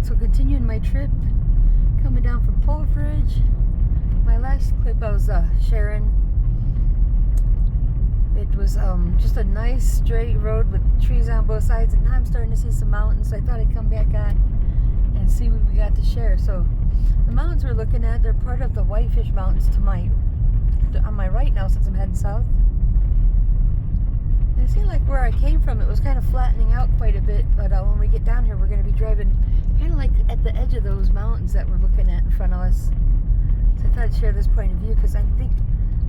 Alright, so continuing my trip, coming down from Polbridge. My last clip I was sharing, it was just a nice straight road with trees on both sides, and now I'm starting to see some mountains, so I thought I'd come back on and see what we got to share. So the mountains we're looking at, they're part of the Whitefish Mountains on my right now since I'm heading south. And it seemed like where I came from, it was kind of flattening out quite a bit, but when we get down here, we're going to be driving kind of like at the edge of those mountains that we're looking at in front of us. So I thought I'd share this point of view because I think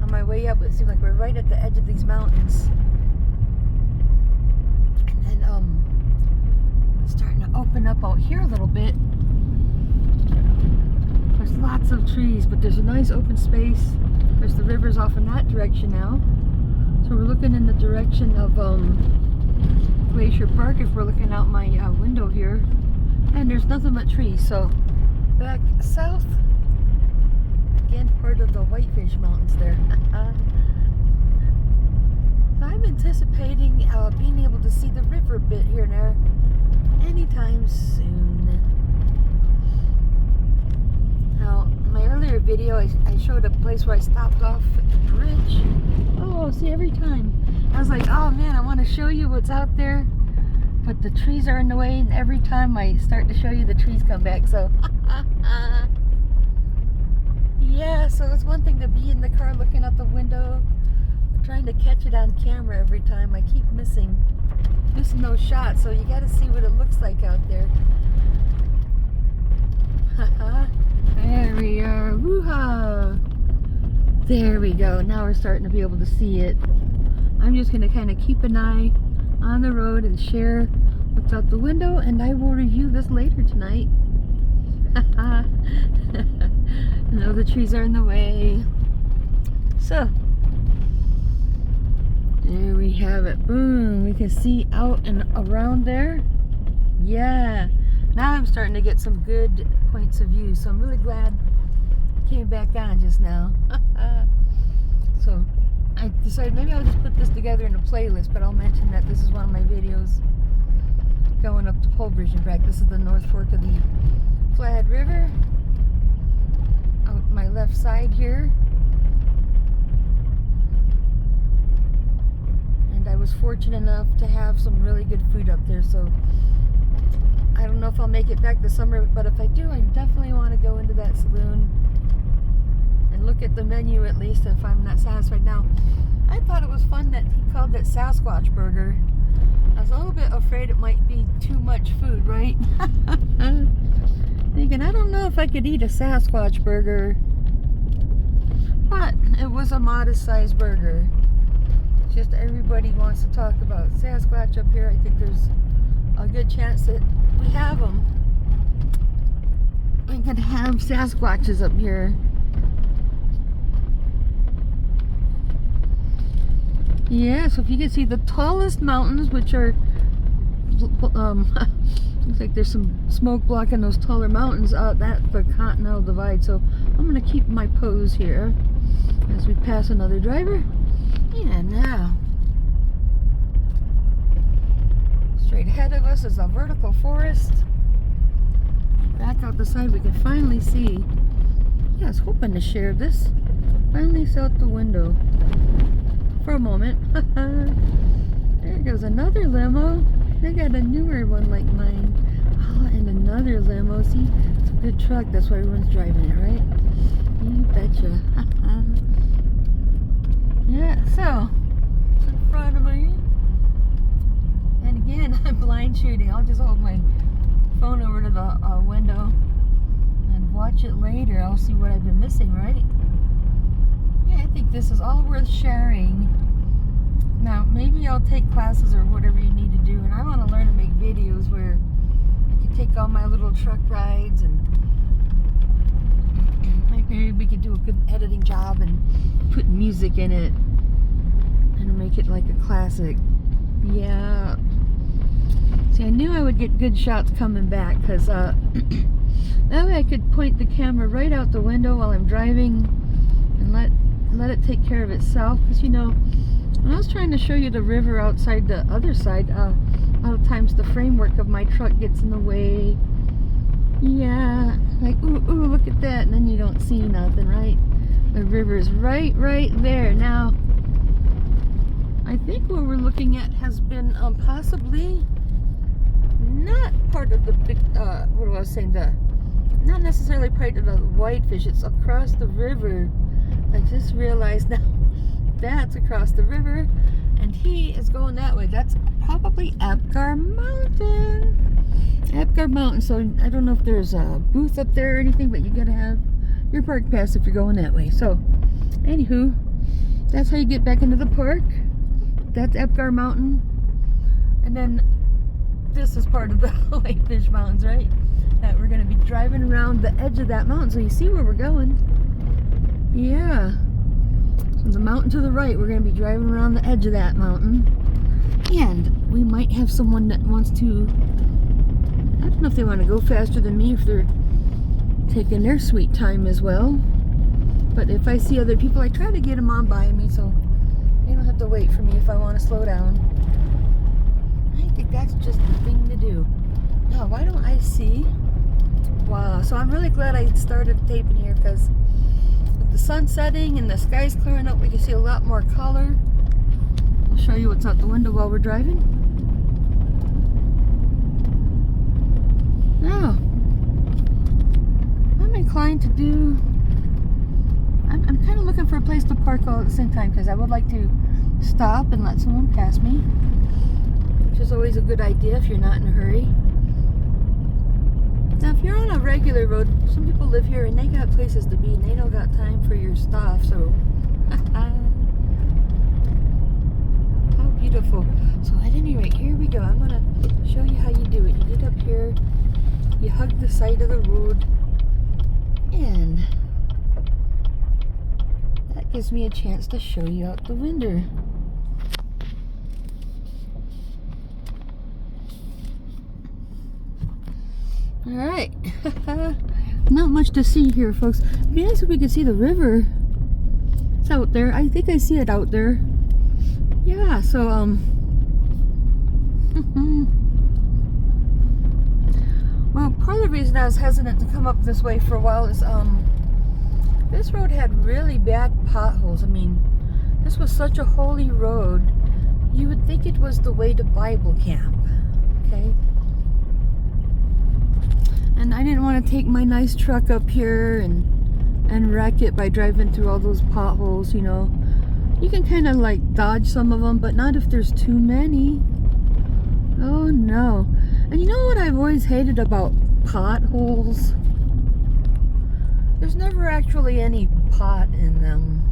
on my way up, it seemed like we're right at the edge of these mountains. And then it's starting to open up out here a little bit. There's lots of trees, but there's a nice open space. There's the river's off in that direction now. So we're looking in the direction of Glacier Park if we're looking out my window here. And there's nothing but trees. So back south, again, part of the Whitefish Mountains there. So I'm anticipating being able to see the river a bit here and there anytime soon. Now, in my earlier video, I showed a place where I stopped off at the bridge. Oh, see, every time. I was like, oh man, I want to show you what's out there. But the trees are in the way, and every time I start to show you, the trees come back. So, yeah, so it's one thing to be in the car looking out the window, trying to catch it on camera every time. I keep missing those shots, so you got to see what it looks like out there. There we are. Woo-ha! There we go. Now we're starting to be able to see it. I'm just going to kind of keep an eye on the road and share what's out the window, and I will review this later tonight. No, the trees are in the way. So, there we have it. Boom. We can see out and around there. Yeah. Now I'm starting to get some good points of view, so I'm really glad I came back on just now. So I decided maybe I'll just put this together in a playlist, but I'll mention that this is one of my videos going up to Polbridge. In fact, this is the North Fork of the Flathead River. Out my left side here. And I was fortunate enough to have some really good food up there, so I don't know if I'll make it back this summer, but if I do, I definitely want to go into that saloon and look at the menu at least if I'm not satisfied. Now, I thought it was fun that he called it Sasquatch Burger. I was a little bit afraid it might be too much food, right? Thinking, I don't know if I could eat a Sasquatch burger. But it was a modest-sized burger. Just everybody wants to talk about Sasquatch up here. I think there's a good chance that we have them. We could have Sasquatches up here. Yeah, so if you can see the tallest mountains, which are looks like there's some smoke blocking those taller mountains. That's the Continental Divide. So I'm going to keep my pose here as we pass another driver. And now, straight ahead of us is a vertical forest. Back out the side, we can finally see. Yeah, I was hoping to share this. Finally saw out the window for a moment. There goes another limo. They got a newer one like mine. Oh, and another limo. See, it's a good truck. That's why everyone's driving it, right? You betcha. Yeah, so it's in front of me. And again, I'm blind shooting. I'll just hold my phone over to the window and watch it later. I'll see what I've been missing, right? Yeah, I think this is all worth sharing. Now, maybe I'll take classes or whatever you need to do, and I want to learn to make videos where I can take all my little truck rides, and maybe we could do a good editing job and put music in it and make it like a classic. Yeah. See, I knew I would get good shots coming back, because that way I could point the camera right out the window while I'm driving and let it take care of itself. Because, you know, when I was trying to show you the river outside the other side, a lot of times the framework of my truck gets in the way, that, and then you don't see nothing, right? The river's right there. Now, I think what we're looking at has been possibly not part of the big, what was I saying, not necessarily part of the whitefish. It's across the river. I just realized now that's across the river, and he is going that way. That's probably Apgar Mountain. Apgar Mountain. So I don't know if there's a booth up there or anything, but you gotta have your park pass if you're going that way. So, anywho, that's how you get back into the park. That's Apgar Mountain, and then this is part of the Whitefish Mountains, right? That we're gonna be driving around the edge of that mountain, so you see where we're going. Yeah. So the mountain to the right, we're gonna be driving around the edge of that mountain, and we might have someone that wants to. I don't know if they want to go faster than me, if they're taking their sweet time as well. But if I see other people, I try to get them on by me, so they don't have to wait for me if I want to slow down. I think that's just the thing to do. Now, why don't I see? Wow, so I'm really glad I started taping here, because with the sun setting and the sky's clearing up, we can see a lot more color. I'll show you what's out the window while we're driving. Now, I'm inclined to do, I'm kind of looking for a place to park all at the same time, because I would like to stop and let someone pass me, which is always a good idea if you're not in a hurry. Now, if you're on a regular road, some people live here and they got places to be and they don't got time for your stuff, so how beautiful. So at any rate, here we go. I'm gonna show you how you do it. You get up here, you hug the side of the road, and that gives me a chance to show you out the window. Alright. Not much to see here, folks. It'd be nice if we could see the river. It's out there. I think I see it out there. Yeah, so, well, part of the reason I was hesitant to come up this way for a while is, this road had really bad potholes. I mean, this was such a holy road. You would think it was the way to Bible camp. Okay? And I didn't want to take my nice truck up here and wreck it by driving through all those potholes, you know. You can kind of like dodge some of them, but not if there's too many. Oh no. And you know what I've always hated about potholes? There's never actually any pot in them.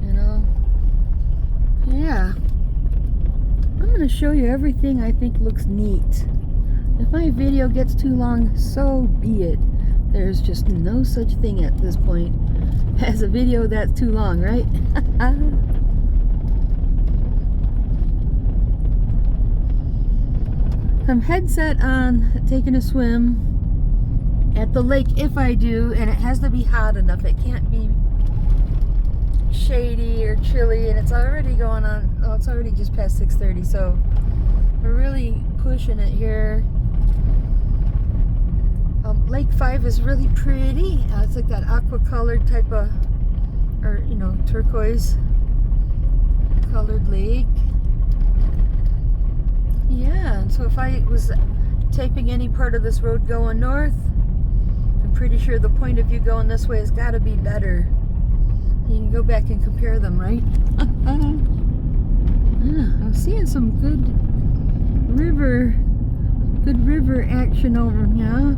You know? Yeah. I'm going to show you everything I think looks neat. If my video gets too long, so be it. There's just no such thing at this point as a video that's too long, right? I'm head set on taking a swim at the lake if I do, and it has to be hot enough. It can't be shady or chilly, and it's already going on, well, it's already just past 6:30, so we're really pushing it here. Lake 5 is really pretty. It's like that aqua colored type of, or you know, turquoise colored lake. Yeah, and so if I was taping any part of this road going north, I'm pretty sure the point of view going this way has got to be better. You can go back and compare them, right? I'm seeing some good river action over here.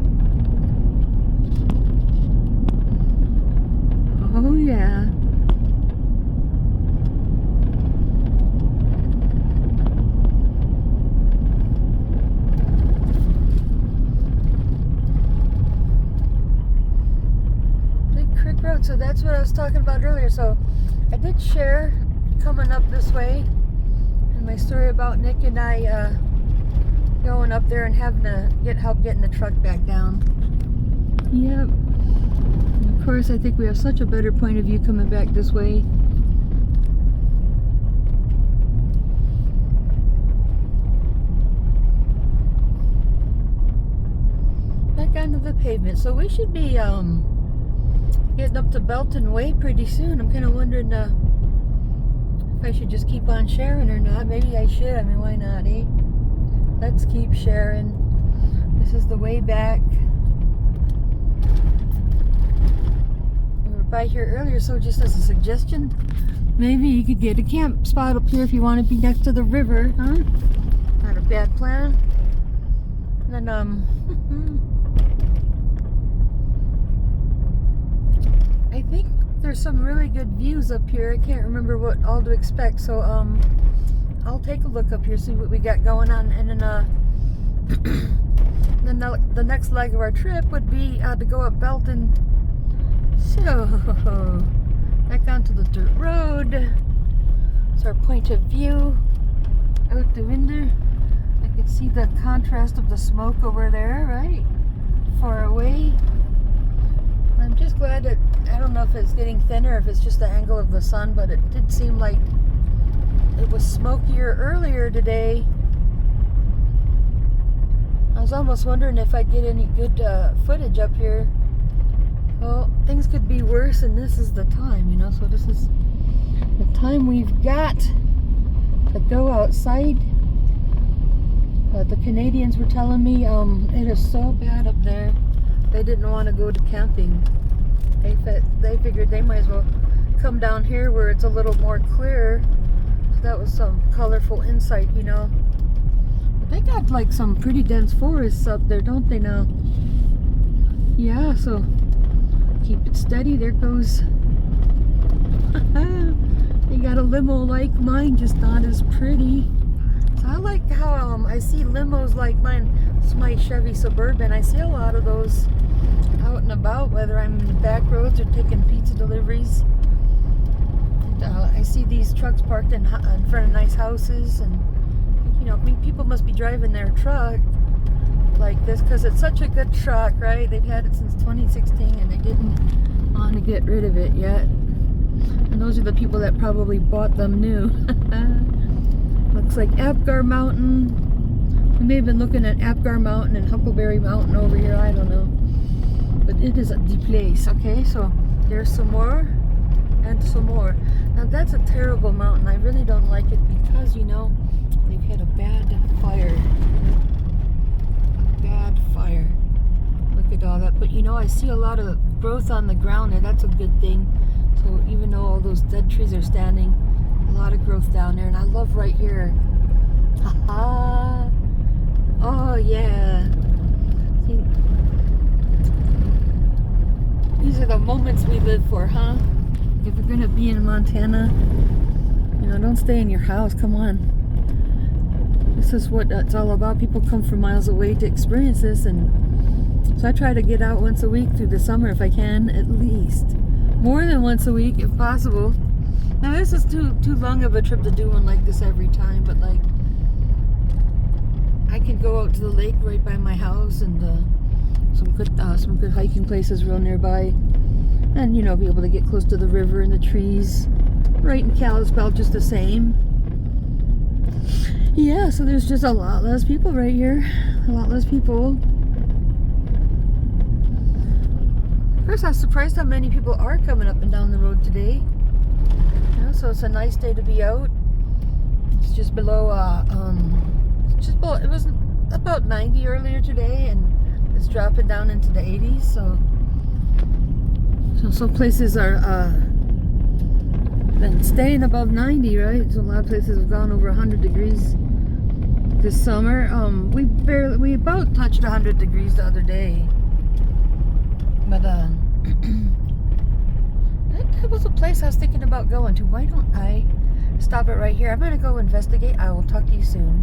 Oh yeah. Big Creek Road, so that's what I was talking about earlier. So I did share coming up this way and my story about Nick and I going up there and having to get help getting the truck back down. Yep. And of course, I think we have such a better point of view coming back this way. Back onto the pavement. So we should be getting up to Belton Way pretty soon. I'm kind of wondering if I should just keep on sharing or not. Maybe I should. I mean, why not, eh? Let's keep sharing. This is the way back. We were by here earlier, so just as a suggestion, maybe you could get a camp spot up here if you want to be next to the river, huh? Not a bad plan. And then, I think there's some really good views up here. I can't remember what all to expect, so I'll take a look up here, see what we got going on, and then the next leg of our trip would be to go up Belton. So back onto the dirt road. It's our point of view out the window. I can see the contrast of the smoke over there, right? Far away. I'm just glad that, I don't know if it's getting thinner, if it's just the angle of the sun, but it did seem like it was smokier earlier today. I was almost wondering if I'd get any good footage up here. Well, things could be worse, and this is the time, you know, so this is the time we've got to go outside. The Canadians were telling me it is so bad up there, they didn't want to go to camping. They figured they might as well come down here where it's a little more clear. So that was some colorful insight, you know. But they got like some pretty dense forests up there, don't they now? Yeah, so keep it steady. There goes. They got a limo like mine, just not as pretty. So I like how I see limos like mine. It's my Chevy Suburban. I see a lot of those out and about, whether I'm in the back roads or taking pizza deliveries. And, I see these trucks parked in front of nice houses, and you know, people must be driving their truck like this because it's such a good truck, right? They've had it since 2016 and they didn't want to get rid of it yet. And those are the people that probably bought them new. Looks like Apgar Mountain. We may have been looking at Apgar Mountain and Huckleberry Mountain over here, I don't know. But it is the place, okay? So there's some more and some more. Now that's a terrible mountain. I really don't like it because, you know, they've had a bad fire. A bad fire. Look at all that. But you know, I see a lot of growth on the ground there. That's a good thing. So even though all those dead trees are standing, a lot of growth down there. And I love right here. Haha. Oh yeah. See, these are the moments we live for, huh? If you're gonna be in Montana, you know, don't stay in your house. Come on. This is what it's all about. People come from miles away to experience this, and so I try to get out once a week through the summer if I can, at least. More than once a week if possible. Now this is too long of a trip to do one like this every time, but like I can go out to the lake right by my house, and some good hiking places real nearby, and you know, be able to get close to the river and the trees. Right in Kalispell, just the same. Yeah, so there's just a lot less people right here. A lot less people. Of course, I was surprised how many people are coming up and down the road today. You know, so it's a nice day to be out. It's just below, it was about 90 earlier today, and it's dropping down into the 80s. So some places are been staying above 90, right? So a lot of places have gone over 100 degrees this summer. We about touched 100 degrees the other day. But that was a place I was thinking about going to. Why don't I stop it right here? I'm gonna go investigate. I will talk to you soon.